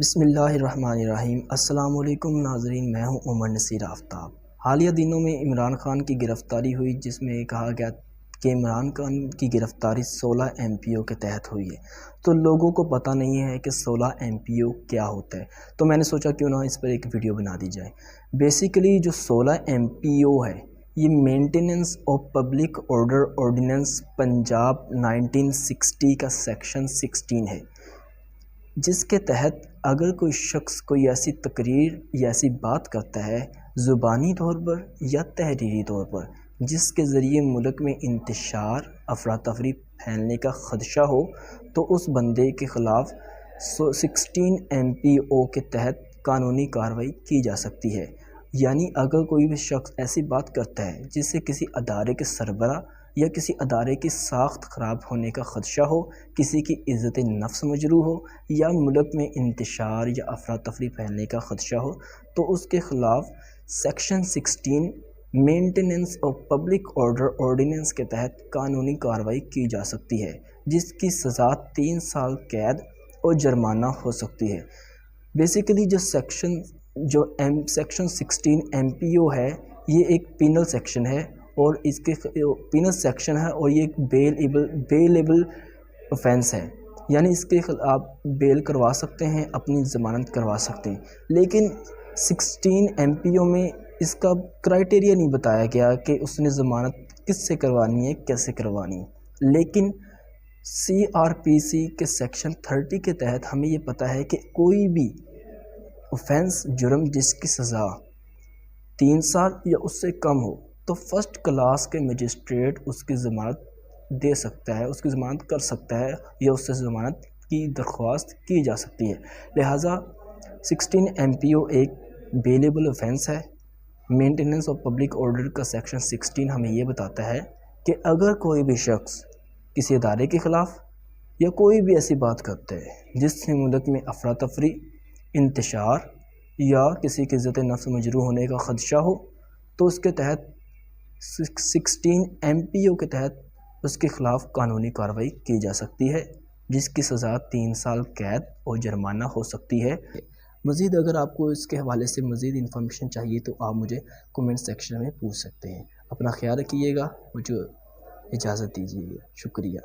بسم اللہ الرحمن الرحیم۔ السلام علیکم ناظرین، میں ہوں عمر نصیر آفتاب۔ حالیہ دنوں میں عمران خان کی گرفتاری ہوئی، جس میں کہا گیا کہ عمران خان کی گرفتاری 16 MPO کے تحت ہوئی ہے۔ تو لوگوں کو پتہ نہیں ہے کہ 16 MPO کیا ہوتا ہے، تو میں نے سوچا کیوں نہ اس پر ایک ویڈیو بنا دی جائے۔ بیسیکلی جو 16 MPO ہے، یہ maintenance of public order ordinance Punjab 1960 کا سیکشن 16 ہے، جس کے تحت اگر کوئی شخص کوئی ایسی تقریر یا ایسی بات کرتا ہے زبانی طور پر یا تحریری طور پر جس کے ذریعے ملک میں انتشار افراتفری پھیلنے کا خدشہ ہو، تو اس بندے کے خلاف 16 MPO کے تحت قانونی کارروائی کی جا سکتی ہے۔ یعنی اگر کوئی بھی شخص ایسی بات کرتا ہے جس سے کسی ادارے کے سربراہ یا کسی ادارے کی ساخت خراب ہونے کا خدشہ ہو، کسی کی عزت نفس مجروح ہو یا ملک میں انتشار یا افراتفری پھیلنے کا خدشہ ہو، تو اس کے خلاف section 16 maintenance of public order ordinance کے تحت قانونی کارروائی کی جا سکتی ہے، جس کی سزا 3 سال قید اور جرمانہ ہو سکتی ہے۔ بیسیکلی جو سیکشن 16 MPO ہے، یہ ایک پینل سیکشن ہے اور اس کے پینل سیکشن ہے اور یہ ایک بیلیبل اوفینس ہے، یعنی اس کے خلاف بیل کروا سکتے ہیں، اپنی ضمانت کروا سکتے ہیں۔ لیکن 16 MPO میں اس کا کرائٹیریا نہیں بتایا گیا کہ اس نے ضمانت کس سے کروانی ہے، کیسے کروانی ہے۔ لیکن CRPC کے سیکشن 30 کے تحت ہمیں یہ پتہ ہے کہ کوئی بھی اوفینس جرم جس کی سزا 3 سال یا اس سے کم ہو، تو فرسٹ کلاس کے مجسٹریٹ اس کی ضمانت دے سکتا ہے، اس کی ضمانت کر سکتا ہے یا اس سے ضمانت کی درخواست کی جا سکتی ہے۔ لہٰذا 16 MPO ایک بیلیبل اوفینس ہے۔ مینٹیننس آف پبلک آرڈر کا سیکشن 16 ہمیں یہ بتاتا ہے کہ اگر کوئی بھی شخص کسی ادارے کے خلاف یا کوئی بھی ایسی بات کرتا ہے جس سے ملک میں افراتفری، انتشار یا کسی کی عزت نفس مجروح ہونے کا خدشہ ہو، تو اس کے تحت 16 MPO کے تحت اس کے خلاف قانونی کارروائی کی جا سکتی ہے، جس کی سزا 3 سال قید اور جرمانہ ہو سکتی ہے۔ مزید اگر آپ کو اس کے حوالے سے مزید انفارمیشن چاہیے تو آپ مجھے کومنٹ سیکشن میں پوچھ سکتے ہیں۔ اپنا خیال رکھیے گا، مجھے اجازت دیجیے گا، شکریہ۔